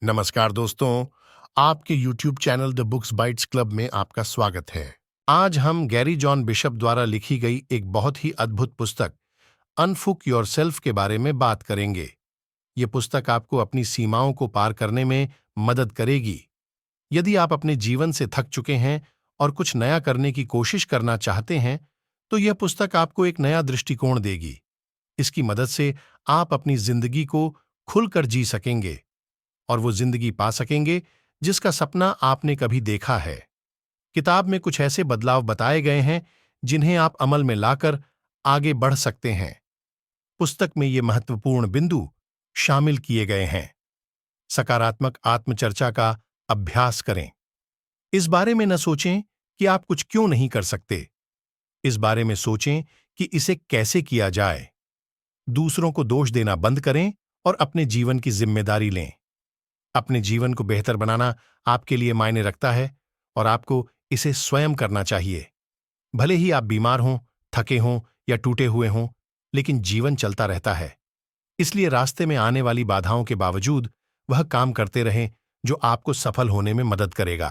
नमस्कार दोस्तों, आपके YouTube channel the books bytes club में आपका स्वागत है। आज हम गैरी जॉन बिशप द्वारा लिखी गई एक बहुत ही अद्भुत पुस्तक अनफुक योरसेल्फ के बारे में बात करेंगे। ये पुस्तक आपको अपनी सीमाओं को पार करने में मदद करेगी। यदि आप अपने जीवन से थक चुके हैं और कुछ नया करने की कोशिश करना चाहते हैं, तो यह पुस्तक आपको एक नया दृष्टिकोण देगी। इसकी मदद से आप अपनी जिंदगी को खुलकर जी सकेंगे और वो जिंदगी पा सकेंगे जिसका सपना आपने कभी देखा है। किताब में कुछ ऐसे बदलाव बताए गए हैं जिन्हें आप अमल में लाकर आगे बढ़ सकते हैं। पुस्तक में ये महत्वपूर्ण बिंदु शामिल किए गए हैं। सकारात्मक आत्मचर्चा का अभ्यास करें। इस बारे में न सोचें कि आप कुछ क्यों नहीं कर सकते। इस बारे में सोचें कि इसे कैसे किया जाए। दूसरों को दोष देना बंद करें और अपने जीवन की जिम्मेदारी लें। अपने जीवन को बेहतर बनाना आपके लिए मायने रखता है और आपको इसे स्वयं करना चाहिए। भले ही आप बीमार हों, थके हों या टूटे हुए हों, लेकिन जीवन चलता रहता है। इसलिए रास्ते में आने वाली बाधाओं के बावजूद वह काम करते रहें जो आपको सफल होने में मदद करेगा।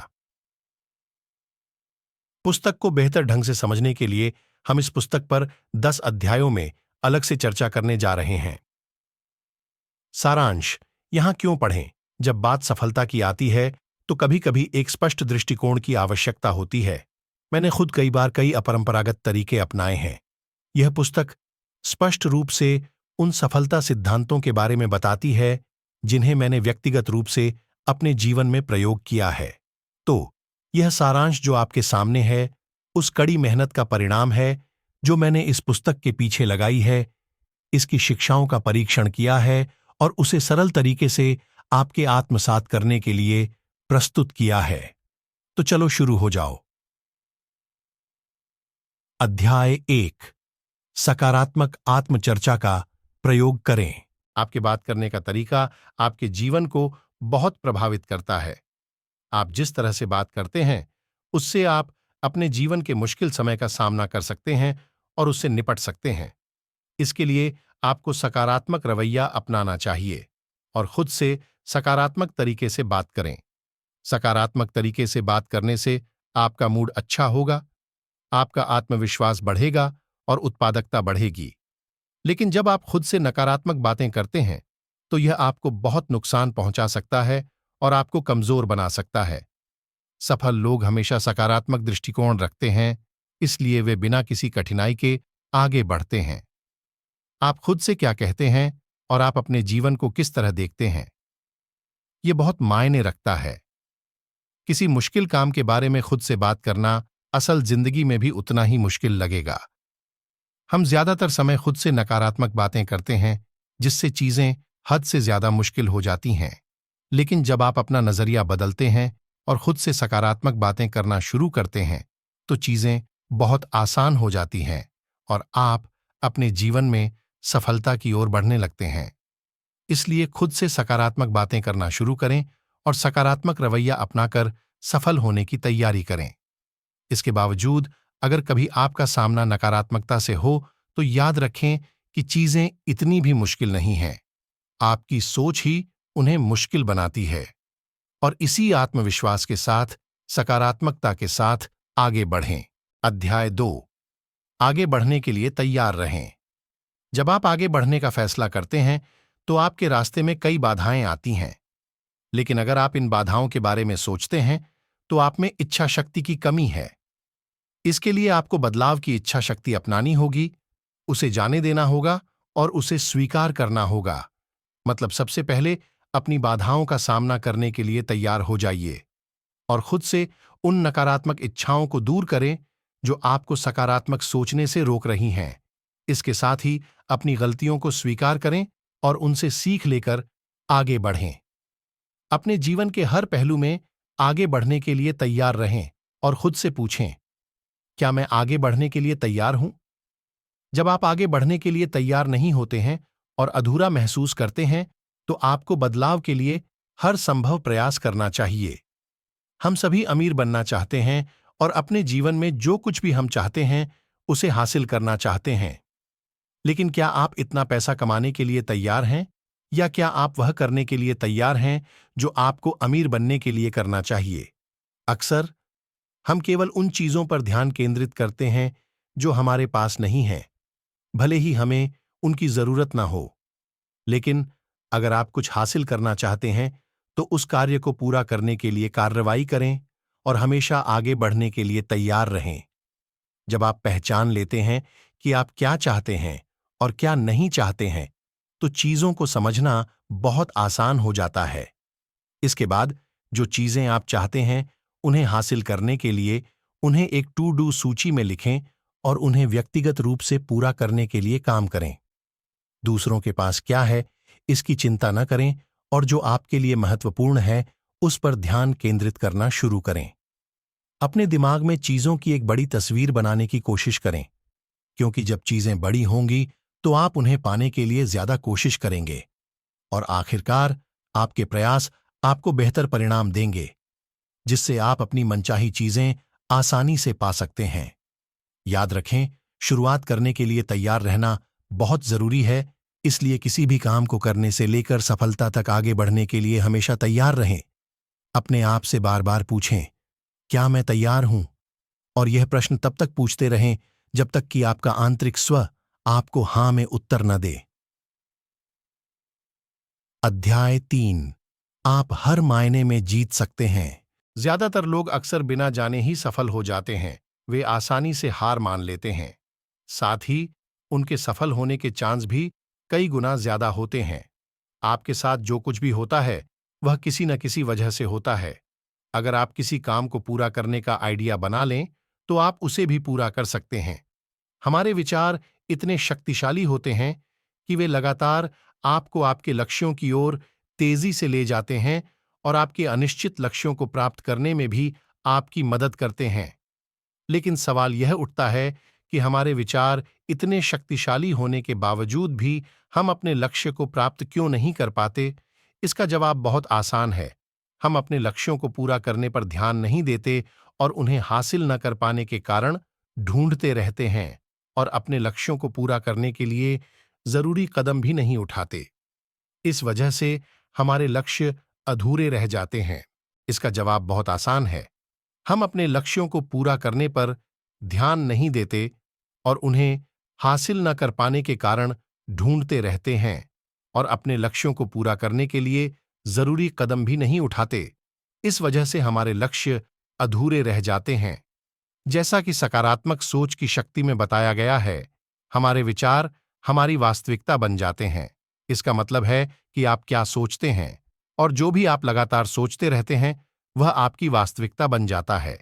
पुस्तक को बेहतर ढंग से समझने के लिए हम इस पुस्तक पर 10 अध्यायों में अलग से चर्चा करने जा रहे हैं। सारांश, यहां क्यों पढ़ें? जब बात सफलता की आती है तो कभी कभी एक स्पष्ट दृष्टिकोण की आवश्यकता होती है। मैंने खुद कई बार कई अपरंपरागत तरीके अपनाए हैं। यह पुस्तक स्पष्ट रूप से उन सफलता सिद्धांतों के बारे में बताती है जिन्हें मैंने व्यक्तिगत रूप से अपने जीवन में प्रयोग किया है। तो यह सारांश जो आपके सामने है उस कड़ी मेहनत का परिणाम है जो मैंने इस पुस्तक के पीछे लगाई है। इसकी शिक्षाओं का परीक्षण किया है और उसे सरल तरीके से आपके आत्मसात करने के लिए प्रस्तुत किया है। तो चलो शुरू हो जाओ। अध्याय 1, सकारात्मक आत्मचर्चा का प्रयोग करें। आपके बात करने का तरीका आपके जीवन को बहुत प्रभावित करता है। आप जिस तरह से बात करते हैं उससे आप अपने जीवन के मुश्किल समय का सामना कर सकते हैं और उससे निपट सकते हैं। इसके लिए आपको सकारात्मक रवैया अपनाना चाहिए और खुद से सकारात्मक तरीके से बात करें। सकारात्मक तरीके से बात करने से आपका मूड अच्छा होगा, आपका आत्मविश्वास बढ़ेगा और उत्पादकता बढ़ेगी। लेकिन जब आप खुद से नकारात्मक बातें करते हैं तो यह आपको बहुत नुकसान पहुंचा सकता है और आपको कमजोर बना सकता है। सफल लोग हमेशा सकारात्मक दृष्टिकोण रखते हैं, इसलिए वे बिना किसी कठिनाई के आगे बढ़ते हैं। आप खुद से क्या कहते हैं और आप अपने जीवन को किस तरह देखते हैं, ये बहुत मायने रखता है। किसी मुश्किल काम के बारे में खुद से बात करना असल जिंदगी में भी उतना ही मुश्किल लगेगा। हम ज्यादातर समय खुद से नकारात्मक बातें करते हैं जिससे चीजें हद से ज्यादा मुश्किल हो जाती हैं। लेकिन जब आप अपना नजरिया बदलते हैं और खुद से सकारात्मक बातें करना शुरू करते हैं तो चीजें बहुत आसान हो जाती हैं और आप अपने जीवन में सफलता की ओर बढ़ने लगते हैं। इसलिए खुद से सकारात्मक बातें करना शुरू करें और सकारात्मक रवैया अपनाकर सफल होने की तैयारी करें। इसके बावजूद अगर कभी आपका सामना नकारात्मकता से हो तो याद रखें कि चीजें इतनी भी मुश्किल नहीं हैं। आपकी सोच ही उन्हें मुश्किल बनाती है। और इसी आत्मविश्वास के साथ, सकारात्मकता के साथ आगे बढ़ें। अध्याय 2, आगे बढ़ने के लिए तैयार रहें। जब आप आगे बढ़ने का फैसला करते हैं तो आपके रास्ते में कई बाधाएं आती हैं। लेकिन अगर आप इन बाधाओं के बारे में सोचते हैं तो आप में इच्छा शक्ति की कमी है। इसके लिए आपको बदलाव की इच्छा शक्ति अपनानी होगी, उसे जाने देना होगा और उसे स्वीकार करना होगा। मतलब सबसे पहले अपनी बाधाओं का सामना करने के लिए तैयार हो जाइए और खुद से उन नकारात्मक इच्छाओं को दूर करें जो आपको सकारात्मक सोचने से रोक रही हैं। इसके साथ ही अपनी गलतियों को स्वीकार करें और उनसे सीख लेकर आगे बढ़ें। अपने जीवन के हर पहलू में आगे बढ़ने के लिए तैयार रहें और खुद से पूछें, क्या मैं आगे बढ़ने के लिए तैयार हूं? जब आप आगे बढ़ने के लिए तैयार नहीं होते हैं और अधूरा महसूस करते हैं तो आपको बदलाव के लिए हर संभव प्रयास करना चाहिए। हम सभी अमीर बनना चाहते हैं और अपने जीवन में जो कुछ भी हम चाहते हैं उसे हासिल करना चाहते हैं। लेकिन क्या आप इतना पैसा कमाने के लिए तैयार हैं या क्या आप वह करने के लिए तैयार हैं जो आपको अमीर बनने के लिए करना चाहिए? अक्सर हम केवल उन चीजों पर ध्यान केंद्रित करते हैं जो हमारे पास नहीं हैं, भले ही हमें उनकी जरूरत ना हो। लेकिन अगर आप कुछ हासिल करना चाहते हैं तो उस कार्य को पूरा करने के लिए कार्रवाई करें और हमेशा आगे बढ़ने के लिए तैयार रहें। जब आप पहचान लेते हैं कि आप क्या चाहते हैं और क्या नहीं चाहते हैं, तो चीजों को समझना बहुत आसान हो जाता है। इसके बाद जो चीजें आप चाहते हैं, उन्हें हासिल करने के लिए उन्हें एक टू डू सूची में लिखें और उन्हें व्यक्तिगत रूप से पूरा करने के लिए काम करें। दूसरों के पास क्या है, इसकी चिंता न करें और जो आपके लिए महत्वपूर्ण है, उस पर ध्यान केंद्रित करना शुरू करें। अपने दिमाग में चीजों की एक बड़ी तस्वीर बनाने की कोशिश करें, क्योंकि जब चीजें बड़ी होंगी तो आप उन्हें पाने के लिए ज्यादा कोशिश करेंगे और आखिरकार आपके प्रयास आपको बेहतर परिणाम देंगे, जिससे आप अपनी मनचाही चीजें आसानी से पा सकते हैं। याद रखें, शुरुआत करने के लिए तैयार रहना बहुत जरूरी है, इसलिए किसी भी काम को करने से लेकर सफलता तक आगे बढ़ने के लिए हमेशा तैयार रहें। अपने आप से बार बार पूछें, क्या मैं तैयार हूं? और यह प्रश्न तब तक पूछते रहें जब तक कि आपका आंतरिक स्व आपको हां में उत्तर न दे। अध्याय 3, आप हर मायने में जीत सकते हैं। ज्यादातर लोग अक्सर बिना जाने ही सफल हो जाते हैं। वे आसानी से हार मान लेते हैं। साथ ही उनके सफल होने के चांस भी कई गुना ज्यादा होते हैं। आपके साथ जो कुछ भी होता है, वह किसी न किसी वजह से होता है। अगर आप किसी काम को पूरा करने का आइडिया बना लें, तो आप उसे भी पूरा कर सकते हैं। हमारे विचार इतने शक्तिशाली होते हैं कि वे लगातार आपको आपके लक्ष्यों की ओर तेजी से ले जाते हैं और आपके अनिश्चित लक्ष्यों को प्राप्त करने में भी आपकी मदद करते हैं। लेकिन सवाल यह उठता है कि हमारे विचार इतने शक्तिशाली होने के बावजूद भी हम अपने लक्ष्य को प्राप्त क्यों नहीं कर पाते? इसका जवाब बहुत आसान है। हम अपने लक्ष्यों को पूरा करने पर ध्यान नहीं देते और उन्हें हासिल न कर पाने के कारण ढूंढते रहते हैं और अपने लक्ष्यों को पूरा करने के लिए जरूरी कदम भी नहीं उठाते। इस वजह से हमारे लक्ष्य अधूरे रह जाते हैं। इसका जवाब बहुत आसान है। हम अपने लक्ष्यों को पूरा करने पर ध्यान नहीं देते और उन्हें हासिल न कर पाने के कारण ढूंढते रहते हैं और अपने लक्ष्यों को पूरा करने के लिए जरूरी कदम भी नहीं उठाते। इस वजह से हमारे लक्ष्य अधूरे रह जाते हैं। जैसा कि सकारात्मक सोच की शक्ति में बताया गया है, हमारे विचार हमारी वास्तविकता बन जाते हैं। इसका मतलब है कि आप क्या सोचते हैं और जो भी आप लगातार सोचते रहते हैं, वह आपकी वास्तविकता बन जाता है।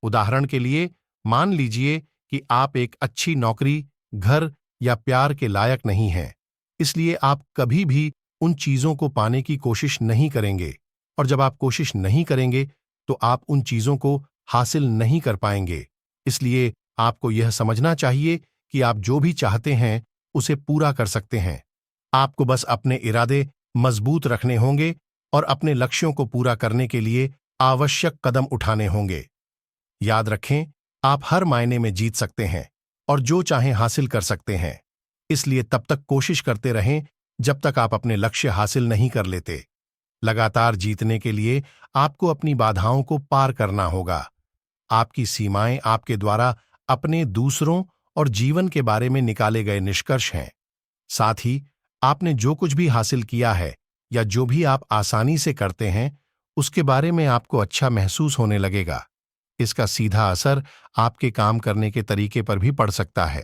उदाहरण के लिए, मान लीजिए कि आप एक अच्छी नौकरी, घर या प्यार के लायक नहीं हैं, इसलिए आप कभी भी उन चीजों को पाने की कोशिश नहीं करेंगे और जब आप कोशिश नहीं करेंगे तो आप उन चीजों को हासिल नहीं कर पाएंगे। इसलिए आपको यह समझना चाहिए कि आप जो भी चाहते हैं उसे पूरा कर सकते हैं। आपको बस अपने इरादे मजबूत रखने होंगे और अपने लक्ष्यों को पूरा करने के लिए आवश्यक कदम उठाने होंगे। याद रखें, आप हर मायने में जीत सकते हैं और जो चाहें हासिल कर सकते हैं। इसलिए तब तक कोशिश करते रहें जब तक आप अपने लक्ष्य हासिल नहीं कर लेते। लगातार जीतने के लिए आपको अपनी बाधाओं को पार करना होगा। आपकी सीमाएं आपके द्वारा अपने, दूसरों और जीवन के बारे में निकाले गए निष्कर्ष हैं। साथ ही आपने जो कुछ भी हासिल किया है या जो भी आप आसानी से करते हैं, उसके बारे में आपको अच्छा महसूस होने लगेगा। इसका सीधा असर आपके काम करने के तरीके पर भी पड़ सकता है।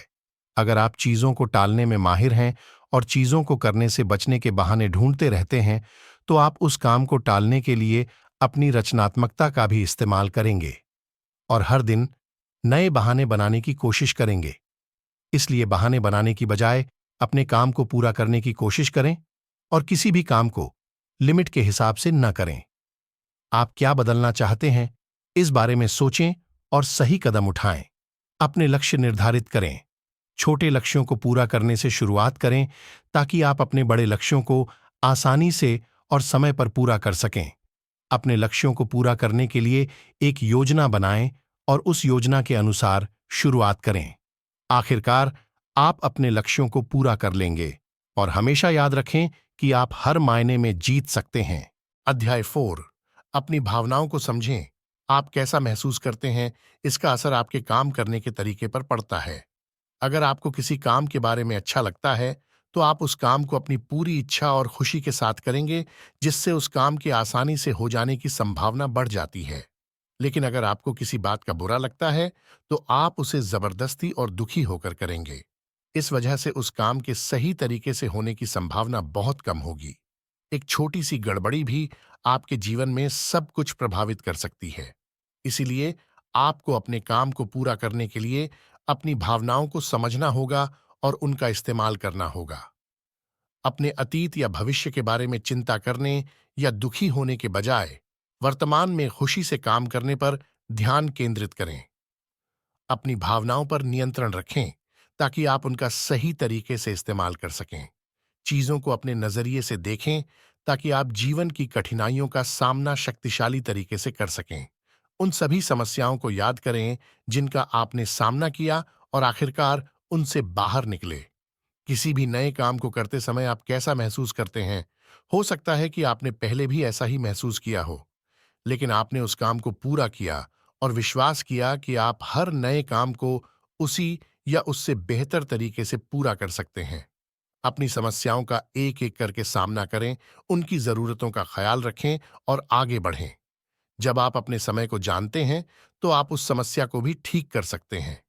अगर आप चीजों को टालने में माहिर हैं और चीजों को करने से बचने के बहाने ढूंढते रहते हैं, तो आप उस काम को टालने के लिए अपनी रचनात्मकता का भी इस्तेमाल करेंगे और हर दिन नए बहाने बनाने की कोशिश करेंगे। इसलिए बहाने बनाने की बजाय अपने काम को पूरा करने की कोशिश करें और किसी भी काम को लिमिट के हिसाब से न करें। आप क्या बदलना चाहते हैं, इस बारे में सोचें और सही कदम उठाएं। अपने लक्ष्य निर्धारित करें। छोटे लक्ष्यों को पूरा करने से शुरुआत करें ताकि आप अपने बड़े लक्ष्यों को आसानी से और समय पर पूरा कर सकें। अपने लक्ष्यों को पूरा करने के लिए एक योजना बनाएं और उस योजना के अनुसार शुरुआत करें। आखिरकार आप अपने लक्ष्यों को पूरा कर लेंगे और हमेशा याद रखें कि आप हर मायने में जीत सकते हैं। अध्याय 4। अपनी भावनाओं को समझें। आप कैसा महसूस करते हैं, इसका असर आपके काम करने के तरीके पर पड़ता है। अगर आपको किसी काम के बारे में अच्छा लगता है, तो आप उस काम को अपनी पूरी इच्छा और खुशी के साथ करेंगे, जिससे उस काम के आसानी से हो जाने की संभावना बढ़ जाती है। लेकिन अगर आपको किसी बात का बुरा लगता है, तो आप उसे जबरदस्ती और दुखी होकर करेंगे। इस वजह से उस काम के सही तरीके से होने की संभावना बहुत कम होगी। एक छोटी सी गड़बड़ी भी आपके जीवन में सब कुछ प्रभावित कर सकती है। इसीलिए आपको अपने काम को पूरा करने के लिए अपनी भावनाओं को समझना होगा और उनका इस्तेमाल करना होगा। अपने अतीत या भविष्य के बारे में चिंता करने या दुखी होने के बजाय वर्तमान में खुशी से काम करने पर ध्यान केंद्रित करें। अपनी भावनाओं पर नियंत्रण रखें ताकि आप उनका सही तरीके से इस्तेमाल कर सकें। चीजों को अपने नजरिए से देखें ताकि आप जीवन की कठिनाइयों का सामना शक्तिशाली तरीके से कर सकें। उन सभी समस्याओं को याद करें जिनका आपने सामना किया और आखिरकार उनसे बाहर निकले। किसी भी नए काम को करते समय आप कैसा महसूस करते हैं? हो सकता है कि आपने पहले भी ऐसा ही महसूस किया हो, लेकिन आपने उस काम को पूरा किया और विश्वास किया कि आप हर नए काम को उसी या उससे बेहतर तरीके से पूरा कर सकते हैं। अपनी समस्याओं का एक-एक करके सामना करें, उनकी जरूरतों का ख्याल रखें और आगे बढ़ें। जब आप अपने समय को जानते हैं, तो आप उस समस्या को भी ठीक कर सकते हैं।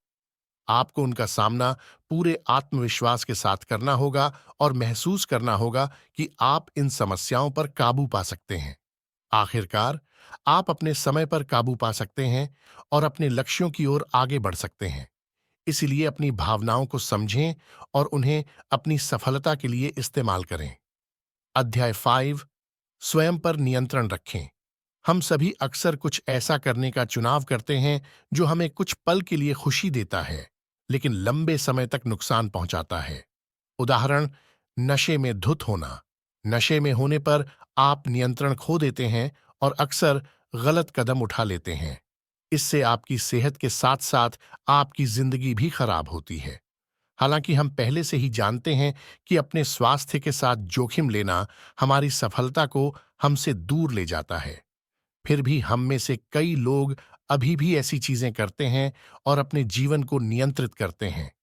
आपको उनका सामना पूरे आत्मविश्वास के साथ करना होगा और महसूस करना होगा कि आप इन समस्याओं पर काबू पा सकते हैं। आखिरकार, आप अपने समय पर काबू पा सकते हैं और अपने लक्ष्यों की ओर आगे बढ़ सकते हैं। इसलिए अपनी भावनाओं को समझें और उन्हें अपनी सफलता के लिए इस्तेमाल करें। अध्याय 5। स्वयं पर नियंत्रण रखें। हम सभी अक्सर कुछ ऐसा करने का चुनाव करते हैं जो हमें कुछ पल के लिए खुशी देता है, लेकिन लंबे समय तक नुकसान पहुंचाता है। उदाहरण, नशे में धुत होना। नशे में होने पर आप नियंत्रण खो देते हैं और अक्सर गलत कदम उठा लेते हैं। इससे आपकी सेहत के साथ साथ आपकी जिंदगी भी खराब होती है। हालांकि हम पहले से ही जानते हैं कि अपने स्वास्थ्य के साथ जोखिम लेना हमारी सफलता को हमसे दूर ले जाता है। फिर भी हम में से कई लोग अभी भी ऐसी चीजें करते हैं और अपने जीवन को नियंत्रित करते हैं।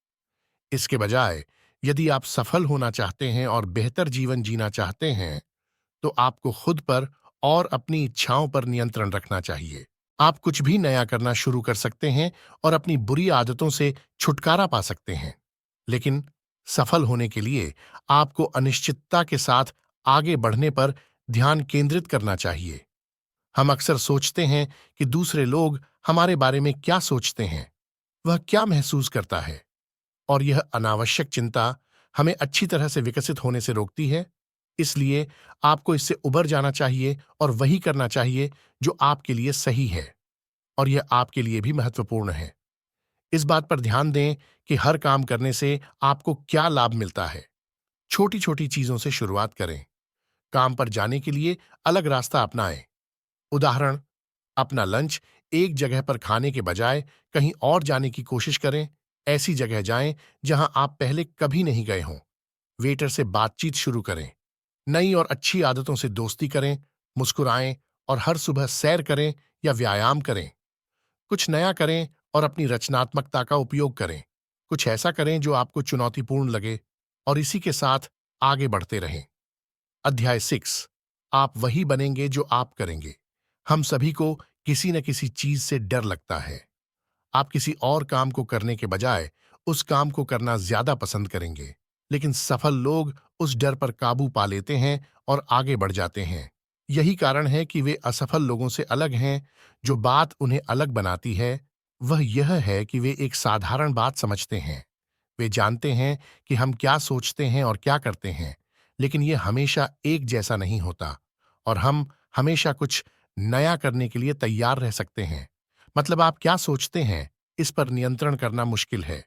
इसके बजाय, यदि आप सफल होना चाहते हैं और बेहतर जीवन जीना चाहते हैं, तो आपको खुद पर और अपनी इच्छाओं पर नियंत्रण रखना चाहिए। आप कुछ भी नया करना शुरू कर सकते हैं और अपनी बुरी आदतों से छुटकारा पा सकते हैं। लेकिन सफल होने के लिए आपको अनिश्चितता के साथ आगे बढ़ने पर ध्यान केंद्रित करना चाहिए। हम अक्सर सोचते हैं कि दूसरे लोग हमारे बारे में क्या सोचते हैं, वह क्या महसूस करता है, और यह अनावश्यक चिंता हमें अच्छी तरह से विकसित होने से रोकती है। इसलिए आपको इससे उबर जाना चाहिए और वही करना चाहिए जो आपके लिए सही है और यह आपके लिए भी महत्वपूर्ण है। इस बात पर ध्यान दें कि हर काम करने से आपको क्या लाभ मिलता है। छोटी छोटी चीजों से शुरुआत करें। काम पर जाने के लिए अलग रास्ता अपनाएं। उदाहरण, अपना लंच एक जगह पर खाने के बजाय कहीं और जाने की कोशिश करें। ऐसी जगह जाएं जहां आप पहले कभी नहीं गए हों। वेटर से बातचीत शुरू करें। नई और अच्छी आदतों से दोस्ती करें। मुस्कुराएं और हर सुबह सैर करें या व्यायाम करें। कुछ नया करें और अपनी रचनात्मकता का उपयोग करें। कुछ ऐसा करें जो आपको चुनौतीपूर्ण लगे और इसी के साथ आगे बढ़ते रहें। अध्याय 6। आप वही बनेंगे जो आप करेंगे। हम सभी को किसी न किसी चीज से डर लगता है। आप किसी और काम को करने के बजाय उस काम को करना ज्यादा पसंद करेंगे। लेकिन सफल लोग उस डर पर काबू पा लेते हैं और आगे बढ़ जाते हैं। यही कारण है कि वे असफल लोगों से अलग हैं। जो बात उन्हें अलग बनाती है, वह यह है कि वे एक साधारण बात समझते हैं। वे जानते हैं कि हम क्या सोचते हैं और क्या करते हैं, लेकिन यह हमेशा एक जैसा नहीं होता और हम हमेशा कुछ नया करने के लिए तैयार रह सकते हैं। मतलब, आप क्या सोचते हैं, इस पर नियंत्रण करना मुश्किल है,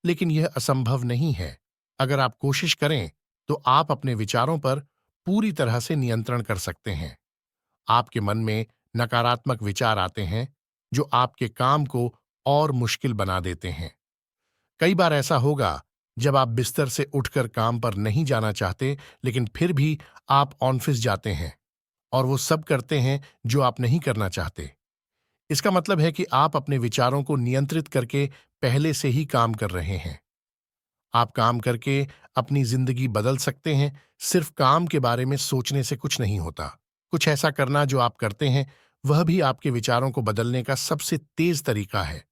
लेकिन यह असंभव नहीं है। अगर आप कोशिश करें, तो आप अपने विचारों पर पूरी तरह से नियंत्रण कर सकते हैं। आपके मन में नकारात्मक विचार आते हैं, जो आपके काम को और मुश्किल बना देते हैं। कई बार ऐसा होगा जब आप बिस्तर से उठकर काम पर नहीं जाना चाहते, लेकिन फिर भी आप ऑफिस जाते हैं और वो सब करते हैं जो आप नहीं करना चाहते। इसका मतलब है कि आप अपने विचारों को नियंत्रित करके पहले से ही काम कर रहे हैं। आप काम करके अपनी जिंदगी बदल सकते हैं। सिर्फ काम के बारे में सोचने से कुछ नहीं होता। कुछ ऐसा करना जो आप करते हैं, वह भी आपके विचारों को बदलने का सबसे तेज तरीका है।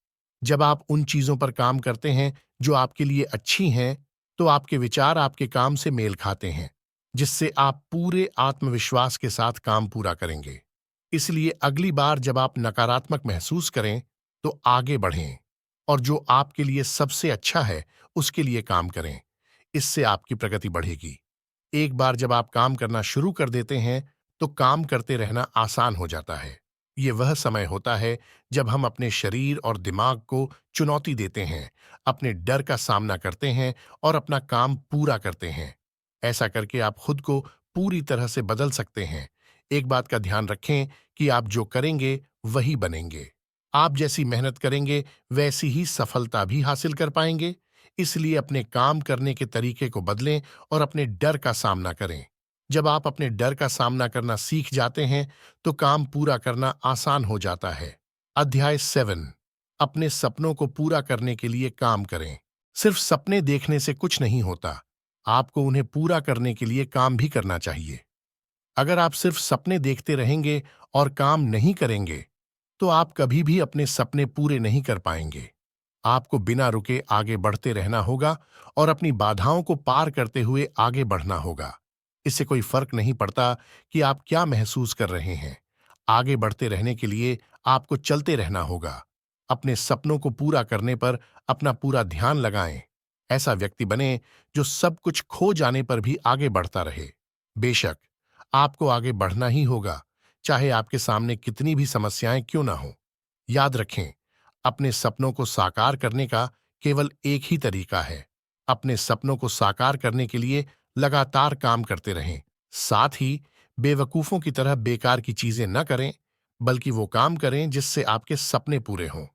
जब आप उन चीजों पर काम करते हैं जो आपके लिए अच्छी हैं, तो आपके विचार आपके काम से मेल खाते हैं, जिससे आप पूरे आत्मविश्वास के साथ काम पूरा करेंगे। इसलिए अगली बार जब आप नकारात्मक महसूस करें, तो आगे बढ़ें और जो आपके लिए सबसे अच्छा है, उसके लिए काम करें। इससे आपकी प्रगति बढ़ेगी। एक बार जब आप काम करना शुरू कर देते हैं, तो काम करते रहना आसान हो जाता है। ये वह समय होता है जब हम अपने शरीर और दिमाग को चुनौती देते हैं, अपने डर का सामना करते हैं और अपना काम पूरा करते हैं। ऐसा करके आप खुद को पूरी तरह से बदल सकते हैं। एक बात का ध्यान रखें कि आप जो करेंगे वही बनेंगे। आप जैसी मेहनत करेंगे, वैसी ही सफलता भी हासिल कर पाएंगे। इसलिए अपने काम करने के तरीके को बदलें और अपने डर का सामना करें। जब आप अपने डर का सामना करना सीख जाते हैं, तो काम पूरा करना आसान हो जाता है। अध्याय 7। अपने सपनों को पूरा करने के लिए काम करें। सिर्फ सपने देखने से कुछ नहीं होता। आपको उन्हें पूरा करने के लिए काम भी करना चाहिए। अगर आप सिर्फ सपने देखते रहेंगे और काम नहीं करेंगे, तो आप कभी भी अपने सपने पूरे नहीं कर पाएंगे। आपको बिना रुके आगे बढ़ते रहना होगा और अपनी बाधाओं को पार करते हुए आगे बढ़ना होगा। इससे कोई फर्क नहीं पड़ता कि आप क्या महसूस कर रहे हैं। आगे बढ़ते रहने के लिए आपको चलते रहना होगा। अपने सपनों को पूरा करने पर अपना पूरा ध्यान लगाएं। ऐसा व्यक्ति बने जो सब कुछ खो जाने पर भी आगे बढ़ता रहे। बेशक, आपको आगे बढ़ना ही होगा, चाहे आपके सामने कितनी भी समस्याएं क्यों ना हो। याद रखें, अपने सपनों को साकार करने का केवल एक ही तरीका है। अपने सपनों को साकार करने के लिए लगातार काम करते रहें। साथ ही बेवकूफों की तरह बेकार की चीजें न करें, बल्कि वो काम करें जिससे आपके सपने पूरे हों।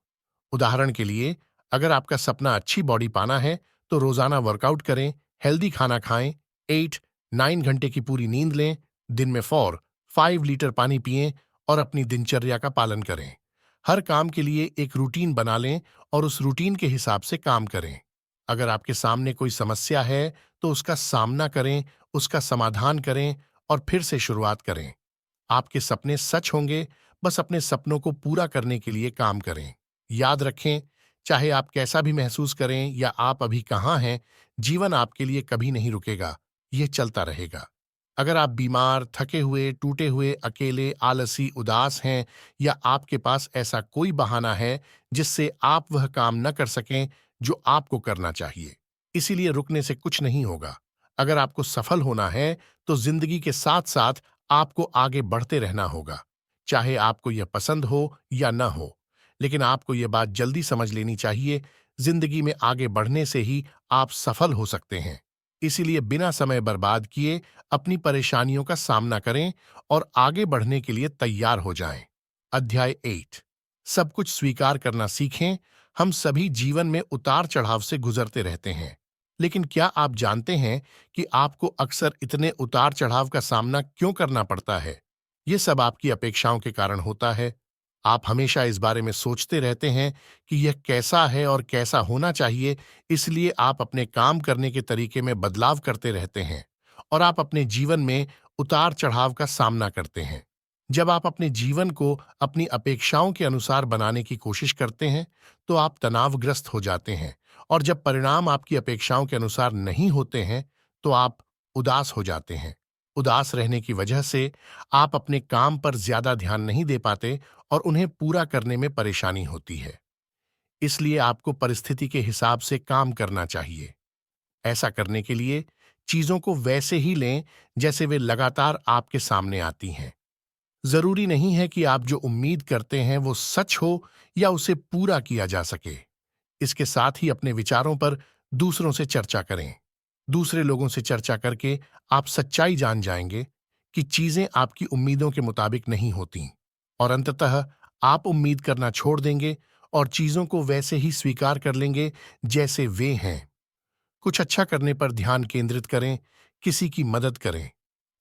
उदाहरण के लिए, अगर आपका सपना अच्छी बॉडी पाना है, तो रोजाना वर्कआउट करें, हेल्दी खाना खाएं, 8-9 घंटे की पूरी नींद लें, दिन में 4-5 लीटर पानी पिएं और अपनी दिनचर्या का पालन करें। हर काम के लिए एक रूटीन बना लें और उस रूटीन के हिसाब से काम करें। अगर आपके सामने कोई समस्या है, तो उसका सामना करें, उसका समाधान करें और फिर से शुरुआत करें। आपके सपने सच होंगे, बस अपने सपनों को पूरा करने के लिए काम करें। याद रखें, चाहे आप कैसा भी महसूस करें या आप अभी कहाँ हैं, जीवन आपके लिए कभी नहीं रुकेगा। यह चलता रहेगा। अगर आप बीमार, थके हुए, टूटे हुए, अकेले, आलसी, उदास हैं या आपके पास ऐसा कोई बहाना है जिससे आप वह काम न कर सकें जो आपको करना चाहिए, इसीलिए रुकने से कुछ नहीं होगा। अगर आपको सफल होना है, तो जिंदगी के साथ साथ आपको आगे बढ़ते रहना होगा, चाहे आपको यह पसंद हो या न हो। लेकिन आपको यह बात जल्दी समझ लेनी चाहिए, जिंदगी में आगे बढ़ने से ही आप सफल हो सकते हैं। इसीलिए बिना समय बर्बाद किए अपनी परेशानियों का सामना करें और आगे बढ़ने के लिए तैयार हो जाएं। अध्याय 8। सब कुछ स्वीकार करना सीखें। हम सभी जीवन में उतार चढ़ाव से गुजरते रहते हैं, लेकिन क्या आप जानते हैं कि आपको अक्सर इतने उतार चढ़ाव का सामना क्यों करना पड़ता है? ये सब आपकी अपेक्षाओं के कारण होता है। आप हमेशा इस बारे में सोचते रहते हैं कि यह कैसा है और कैसा होना चाहिए, इसलिए आप अपने काम करने के तरीके में बदलाव करते रहते हैं और आप अपने जीवन में उतार चढ़ाव का सामना करते हैं। जब आप अपने जीवन को अपनी अपेक्षाओं के अनुसार बनाने की कोशिश करते हैं, तो आप तनावग्रस्त हो जाते हैं और जब परिणाम आपकी अपेक्षाओं के अनुसार नहीं होते हैं, तो आप उदास हो जाते हैं। उदास रहने की वजह से आप अपने काम पर ज्यादा ध्यान नहीं दे पाते और उन्हें पूरा करने में परेशानी होती है। इसलिए आपको परिस्थिति के हिसाब से काम करना चाहिए। ऐसा करने के लिए चीजों को वैसे ही लें जैसे वे लगातार आपके सामने आती हैं। जरूरी नहीं है कि आप जो उम्मीद करते हैं वो सच हो या उसे पूरा किया जा सके। इसके साथ ही अपने विचारों पर दूसरों से चर्चा करें। दूसरे लोगों से चर्चा करके आप सच्चाई जान जाएंगे कि चीजें आपकी उम्मीदों के मुताबिक नहीं होती और अंततः आप उम्मीद करना छोड़ देंगे और चीजों को वैसे ही स्वीकार कर लेंगे जैसे वे हैं। कुछ अच्छा करने पर ध्यान केंद्रित करें, किसी की मदद करें।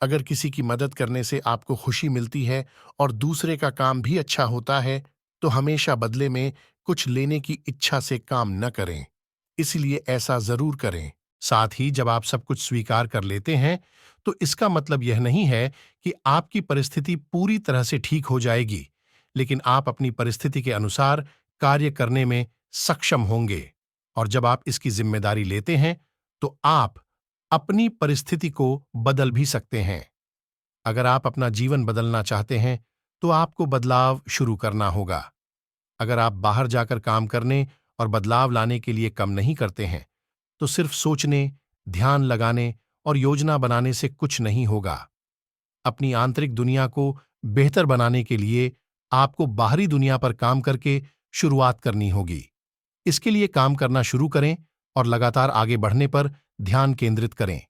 अगर किसी की मदद करने से आपको खुशी मिलती है और दूसरे का काम भी अच्छा होता है, तो हमेशा बदले में कुछ लेने की इच्छा से काम न करें। इसलिए ऐसा जरूर करें। साथ ही जब आप सब कुछ स्वीकार कर लेते हैं, तो इसका मतलब यह नहीं है कि आपकी परिस्थिति पूरी तरह से ठीक हो जाएगी, लेकिन आप अपनी परिस्थिति के अनुसार कार्य करने में सक्षम होंगे। और जब आप इसकी जिम्मेदारी लेते हैं, तो आप अपनी परिस्थिति को बदल भी सकते हैं। अगर आप अपना जीवन बदलना चाहते हैं, तो आपको बदलाव शुरू करना होगा। अगर आप बाहर जाकर काम करने और बदलाव लाने के लिए कम नहीं करते हैं, तो सिर्फ सोचने, ध्यान लगाने और योजना बनाने से कुछ नहीं होगा। अपनी आंतरिक दुनिया को बेहतर बनाने के लिए आपको बाहरी दुनिया पर काम करके शुरुआत करनी होगी। इसके लिए काम करना शुरू करें और लगातार आगे बढ़ने पर ध्यान केंद्रित करें।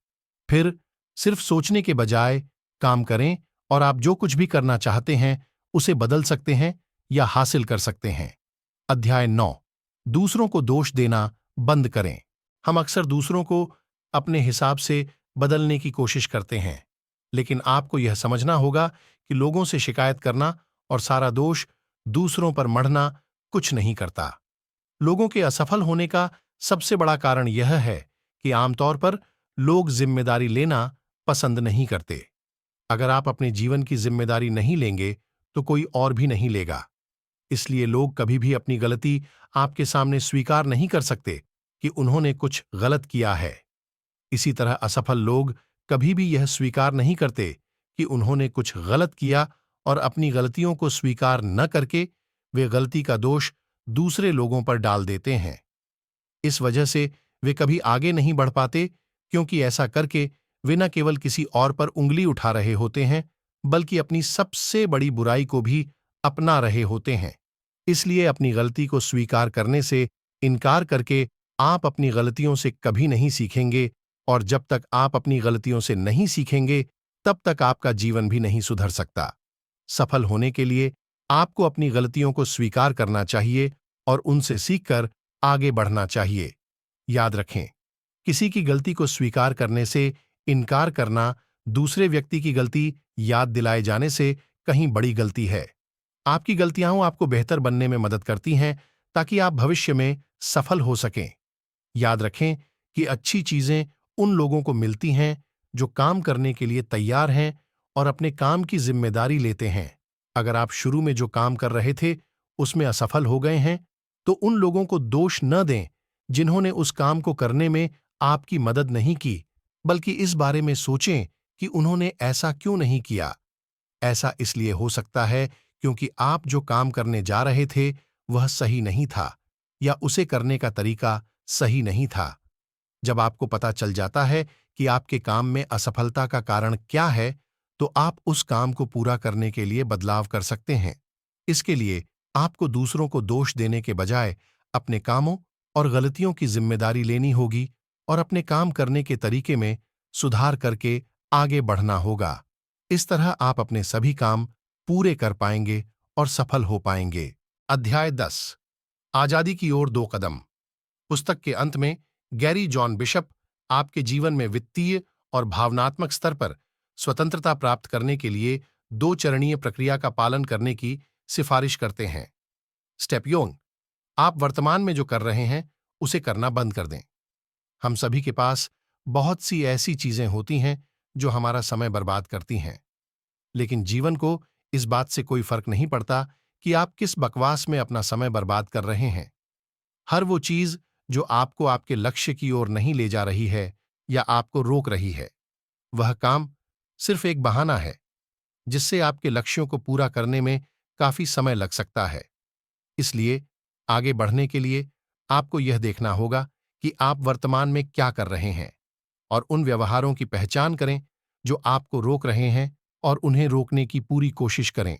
फिर सिर्फ सोचने के बजाय काम करें और आप जो कुछ भी करना चाहते हैं उसे बदल सकते हैं या हासिल कर सकते हैं। अध्याय 9। दूसरों को दोष देना बंद करें। हम अक्सर दूसरों को अपने हिसाब से बदलने की कोशिश करते हैं, लेकिन आपको यह समझना होगा कि लोगों से शिकायत करना और सारा दोष दूसरों पर मढ़ना कुछ नहीं करता। लोगों के असफल होने का सबसे बड़ा कारण यह है कि आमतौर पर लोग जिम्मेदारी लेना पसंद नहीं करते। अगर आप अपने जीवन की जिम्मेदारी नहीं लेंगे, तो कोई और भी नहीं लेगा। इसलिए लोग कभी भी अपनी गलती आपके सामने स्वीकार नहीं कर सकते कि उन्होंने कुछ गलत किया है। इसी तरह असफल लोग कभी भी यह स्वीकार नहीं करते कि उन्होंने कुछ गलत किया और अपनी गलतियों को स्वीकार न करके वे गलती का दोष दूसरे लोगों पर डाल देते हैं। इस वजह से वे कभी आगे नहीं बढ़ पाते, क्योंकि ऐसा करके वे न केवल किसी और पर उंगली उठा रहे होते हैं, बल्कि अपनी सबसे बड़ी बुराई को भी अपना रहे होते हैं। इसलिए अपनी गलती को स्वीकार करने से इनकार करके आप अपनी गलतियों से कभी नहीं सीखेंगे, और जब तक आप अपनी गलतियों से नहीं सीखेंगे, तब तक आपका जीवन भी नहीं सुधर सकता। सफल होने के लिए आपको अपनी गलतियों को स्वीकार करना चाहिए और उनसे सीखकर आगे बढ़ना चाहिए। याद रखें, किसी की गलती को स्वीकार करने से इनकार करना दूसरे व्यक्ति की गलती याद दिलाए जाने से कहीं बड़ी गलती है। आपकी गलतियां आपको बेहतर बनने में मदद करती हैं, ताकि आप भविष्य में सफल हो सकें। याद रखें कि अच्छी चीजें उन लोगों को मिलती हैं जो काम करने के लिए तैयार हैं और अपने काम की जिम्मेदारी लेते हैं। अगर आप शुरू में जो काम कर रहे थे उसमें असफल हो गए हैं, तो उन लोगों को दोष न दें जिन्होंने उस काम को करने में आपकी मदद नहीं की, बल्कि इस बारे में सोचें कि उन्होंने ऐसा क्यों नहीं किया। ऐसा इसलिए हो सकता है क्योंकि आप जो काम करने जा रहे थे वह सही नहीं था, या उसे करने का तरीका सही नहीं था। जब आपको पता चल जाता है कि आपके काम में असफलता का कारण क्या है, तो आप उस काम को पूरा करने के लिए बदलाव कर सकते हैं। इसके लिए आपको दूसरों को दोष देने के बजाय अपने कामों और गलतियों की जिम्मेदारी लेनी होगी और अपने काम करने के तरीके में सुधार करके आगे बढ़ना होगा। इस तरह आप अपने सभी काम पूरे कर पाएंगे और सफल हो पाएंगे। अध्याय 10। आजादी की ओर 2 कदम। पुस्तक के अंत में गैरी जॉन बिशप आपके जीवन में वित्तीय और भावनात्मक स्तर पर स्वतंत्रता प्राप्त करने के लिए 2 चरणीय प्रक्रिया का पालन करने की सिफारिश करते हैं। स्टेप 1। आप वर्तमान में जो कर रहे हैं उसे करना बंद कर दें। हम सभी के पास बहुत सी ऐसी चीजें होती हैं जो हमारा समय बर्बाद करती हैं, लेकिन जीवन को इस बात से कोई फर्क नहीं पड़ता कि आप किस बकवास में अपना समय बर्बाद कर रहे हैं। हर वो चीज जो आपको आपके लक्ष्य की ओर नहीं ले जा रही है या आपको रोक रही है, वह काम सिर्फ एक बहाना है जिससे आपके लक्ष्यों को पूरा करने में काफी समय लग सकता है। इसलिए आगे बढ़ने के लिए आपको यह देखना होगा कि आप वर्तमान में क्या कर रहे हैं, और उन व्यवहारों की पहचान करें जो आपको रोक रहे हैं और उन्हें रोकने की पूरी कोशिश करें।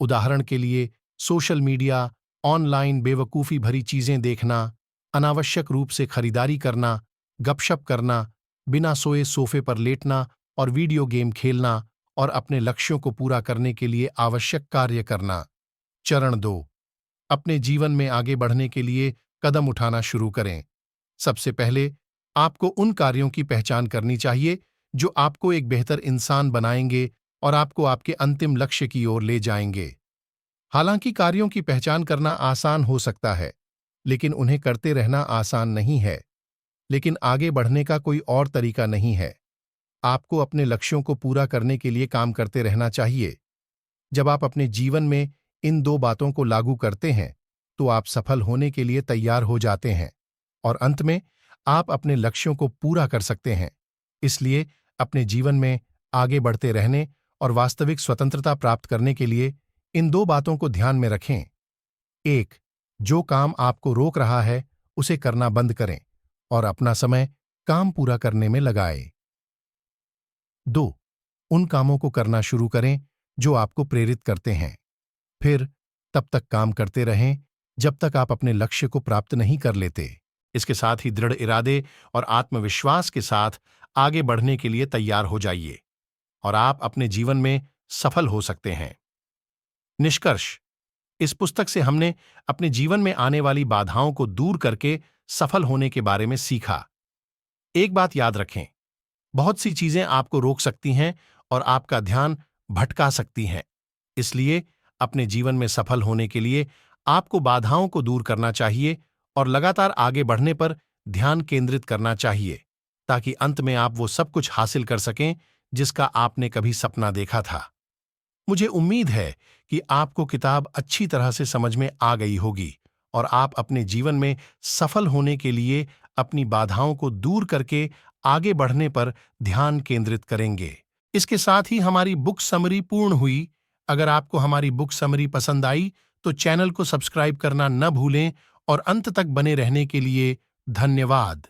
उदाहरण के लिए सोशल मीडिया, ऑनलाइन बेवकूफ़ी भरी चीजें देखना, अनावश्यक रूप से खरीदारी करना, गपशप करना, बिना सोए सोफे पर लेटना और वीडियो गेम खेलना, और अपने लक्ष्यों को पूरा करने के लिए आवश्यक कार्य करना। चरण 2। अपने जीवन में आगे बढ़ने के लिए कदम उठाना शुरू करें। सबसे पहले आपको उन कार्यों की पहचान करनी चाहिए जो आपको एक बेहतर इंसान बनाएंगे और आपको आपके अंतिम लक्ष्य की ओर ले जाएंगे। हालांकि कार्यों की पहचान करना आसान हो सकता है, लेकिन उन्हें करते रहना आसान नहीं है। लेकिन आगे बढ़ने का कोई और तरीका नहीं है। आपको अपने लक्ष्यों को पूरा करने के लिए काम करते रहना चाहिए। जब आप अपने जीवन में इन दो बातों को लागू करते हैं, तो आप सफल होने के लिए तैयार हो जाते हैं और अंत में आप अपने लक्ष्यों को पूरा कर सकते हैं। इसलिए अपने जीवन में आगे बढ़ते रहने और वास्तविक स्वतंत्रता प्राप्त करने के लिए इन दो बातों को ध्यान में रखें। 1. जो काम आपको रोक रहा है, उसे करना बंद करें और अपना समय काम पूरा करने में लगाएं। 2. उन कामों को करना शुरू करें जो आपको प्रेरित करते हैं। फिर तब तक काम करते रहें जब तक आप अपने लक्ष्य को प्राप्त नहीं कर लेते। इसके साथ ही दृढ़ इरादे और आत्मविश्वास के साथ आगे बढ़ने के लिए तैयार हो जाइए और आप अपने जीवन में सफल हो सकते हैं। निष्कर्ष: इस पुस्तक से हमने अपने जीवन में आने वाली बाधाओं को दूर करके सफल होने के बारे में सीखा। एक बात याद रखें, बहुत सी चीजें आपको रोक सकती हैं और आपका ध्यान भटका सकती हैं। इसलिए अपने जीवन में सफल होने के लिए आपको बाधाओं को दूर करना चाहिए और लगातार आगे बढ़ने पर ध्यान केंद्रित करना चाहिए, ताकि अंत में आप वो सब कुछ हासिल कर सकें जिसका आपने कभी सपना देखा था। मुझे उम्मीद है कि आपको किताब अच्छी तरह से समझ में आ गई होगी और आप अपने जीवन में सफल होने के लिए अपनी बाधाओं को दूर करके आगे बढ़ने पर ध्यान केंद्रित करेंगे। इसके साथ ही हमारी बुक समरी पूर्ण हुई। अगर आपको हमारी बुक समरी पसंद आई तो चैनल को सब्सक्राइब करना न भूलें और अंत तक बने रहने के लिए धन्यवाद।